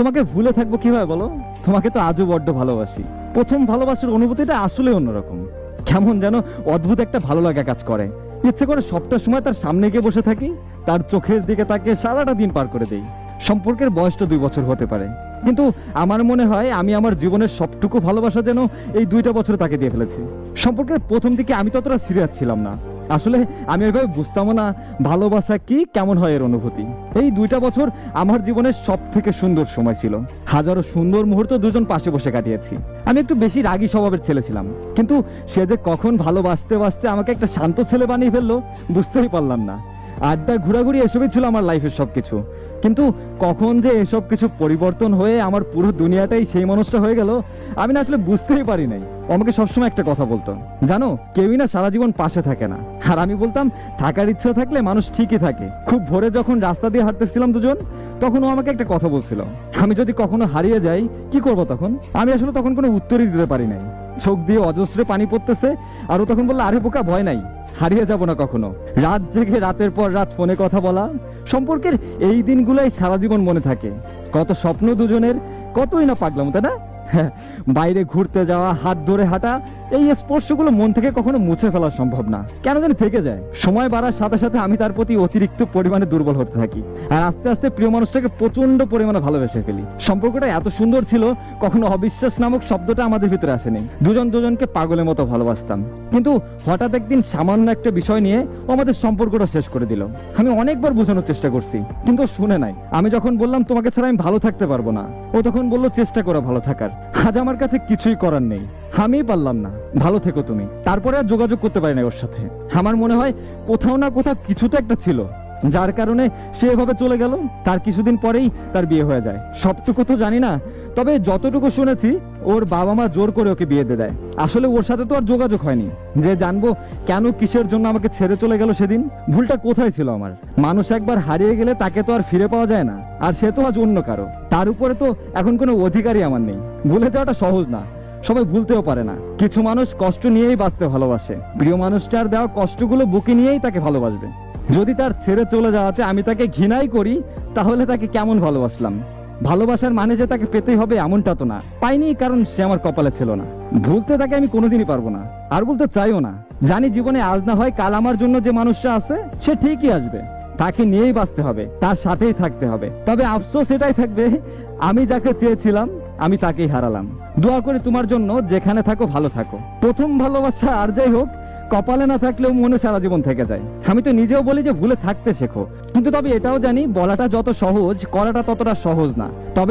তোমাকে ভুলে থাকবো কিভাবে বলো? তোমাকে তো আজও বড্ড ভালোবাসি। প্রথম ভালোবাসার অনুভূতিটা আসলে অন্যরকম। কেমন যেন অদ্ভুত একটা ভালো লাগা কাজ করে। ইচ্ছে করে সবটা সময় তার সামনে গিয়ে বসে থাকি, তার চোখের দিকে তাকিয়ে সারাটা দিন পার করে দেই। সম্পর্কের বয়সটা 2 বছর হতে পারে, কিন্তু আমার মনে হয় আমি আমার জীবনের সবটুকু ভালোবাসা যেন এই 2টা বছরে তাকে দিয়ে ফেলেছি। সম্পর্কের প্রথম দিকে আমি ততটা সিরিয়াস ছিলাম না। আসলে আমি ওইভাবে বুঝতামও না ভালোবাসা কি, কেমন হয় এর অনুভূতি। এই 2টা বছর আমার জীবনের সব থেকে সুন্দর সময় ছিল। হাজারো সুন্দর মুহূর্ত দুজন পাশে বসে কাটিয়েছি। আমি একটু বেশি রাগী স্বভাবের ছেলে ছিলাম, কিন্তু সে যে কখন ভালোবাসতে বাসতে আমাকে একটা শান্ত ছেলে বানিয়ে ফেললো বুঝতেই পারলাম না। আড্ডা ঘোরাঘুরি এসবই ছিল আমার লাইফের সবকিছু, কিন্তু কখন যে এসব কিছু পরিবর্তন হয়ে আমার পুরো দুনিয়াটাই সেই মানুষটা হয়ে গেল আমি না আসলে বুঝতেই পারি নাই। আমাকে সবসময় একটা কথা বলতো, জানো, কেউই না সারা জীবন পাশে থাকে না। আর আমি বলতাম, থাকার ইচ্ছা থাকলে মানুষ ঠিকই থাকে। খুব ভোরে যখন রাস্তা দিয়ে হাঁটতেছিলাম দুজন, তখন ও আমাকে একটা কথা বলছিল, আমি যদি কখনো হারিয়ে যাই কি করব তখন। আমি আসলে তখন কোনো উত্তরই দিতে পারি নাই। চোখ দিয়ে অজস্রে পানি পড়তেছে, আর ও তখন বললো, আরে বোকা, ভয় নাই, হারিয়ে যাব না কখনো। রাত জেগে রাতের পর রাত ফোনে কথা বলা, সম্পর্কের এই দিনগুলোই সারা জীবন মনে থাকে। কত স্বপ্ন দুজনের, কতই না পাগলাম, তাই না? বাইরে ঘুরতে যাওয়া, হাত ধরে হাঁটা, এই স্পর্শগুলো মন থেকে কখনো মুছে ফেলা সম্ভব না, কেন জানি থেকে যায়। সময় বাড়ার সাথে সাথে আমি তার প্রতি অতিরিক্ত পরিমাণে দুর্বল হতে থাকি, আর আস্তে আস্তে প্রিয় মানুষটাকে প্রচন্ড পরিমাণে ভালোবেসে ফেলি। সম্পর্কটা এত সুন্দর ছিল, কখনো অবিশ্বাস নামক শব্দটা আমাদের ভিতরে আসেনি। দুজন দুজনকে পাগলের মতো ভালোবাসতাম, কিন্তু হঠাৎ একদিন সামান্য একটা বিষয় নিয়ে ও আমাদের সম্পর্কটা শেষ করে দিল। আমি অনেকবার বোঝানোর চেষ্টা করছি, কিন্তু ও শুনে নাই। আমি যখন বললাম তোমাকে ছাড়া আমি ভালো থাকতে পারবো না, ও তখন বললো চেষ্টা করো ভালো থাকার। আজ আমার কাছে কিছুই করার নেই, আমিই পারলাম না, ভালো থেকো তুমি। তারপরে আর যোগাযোগ করতে পারি না ওর সাথে। আমার মনে হয় কোথাও না কোথাও কিছু তো একটা ছিল, যার কারণে সে এভাবে চলে গেল। তার কিছুদিন পরেই তার বিয়ে হয়ে যায়। সবটুকু তো জানি না, তবে যতটুকু শুনেছি ওর বাবা মা জোর করে ওকে বিয়ে দিয়ে দেয়। আসলে ওর সাথে তো আর যোগাযোগ হয়নি যে জানবো কেন, কিসের জন্য আমাকে ছেড়ে চলে গেল সেদিন। ভুলটা কোথায় ছিল আমার? মানুষ একবার হারিয়ে গেলে তাকে তো আর ফিরে পাওয়া যায় না, আর সে তো আজ অন্য কারো। তার উপরে তো এখন কোনো অধিকারই আমার নেই। ভুলে যাওয়াটা সহজ না, সবাই ভুলতেও পারে না। কিছু মানুষ কষ্ট নিয়েই বাঁচতে ভালোবাসে। প্রিয় মানুষটার দেওয়া কষ্টগুলো বুকে নিয়েই তাকে ভালোবাসবে। যদি তার ছেড়ে চলে যাওয়াতে আমি তাকে ঘৃণাই করি, তাহলে তাকে কেমন ভালোবাসলাম? ভালোবাসার মানে যে তাকে পেতেই হবে এমনটা তো না। পাইনি কারণ সে আমার কপালে ছিল না। ভুলতে তাকে আমি কোনোদিনই পারবো না, আর বলতে চাইও না। জানি জীবনে আজ না হয় কাল আমার জন্য যে মানুষটা আছে সে ঠিকই আসবে। তাকে নিয়েই বাঁচতে হবে, তার সাথেই থাকতে হবে। তবে আফসোস এটাই থাকবে, আমি যাকে চেয়েছিলাম আমি তাকেই হারালাম। দোয়া করি তোমার জন্য, যেখানে থাকো ভালো থাকো। প্রথম ভালোবাসা আর যাই হোক, কপালে না থাকলেও মনে সারা জীবন থেকে যায়। আমি তো নিজেও বলি যে ভুলে থাকতে শেখো, কিন্তু তবে এটাও জানি বলাটা যত সহজ, করাটা ততটা সহজ না। তবে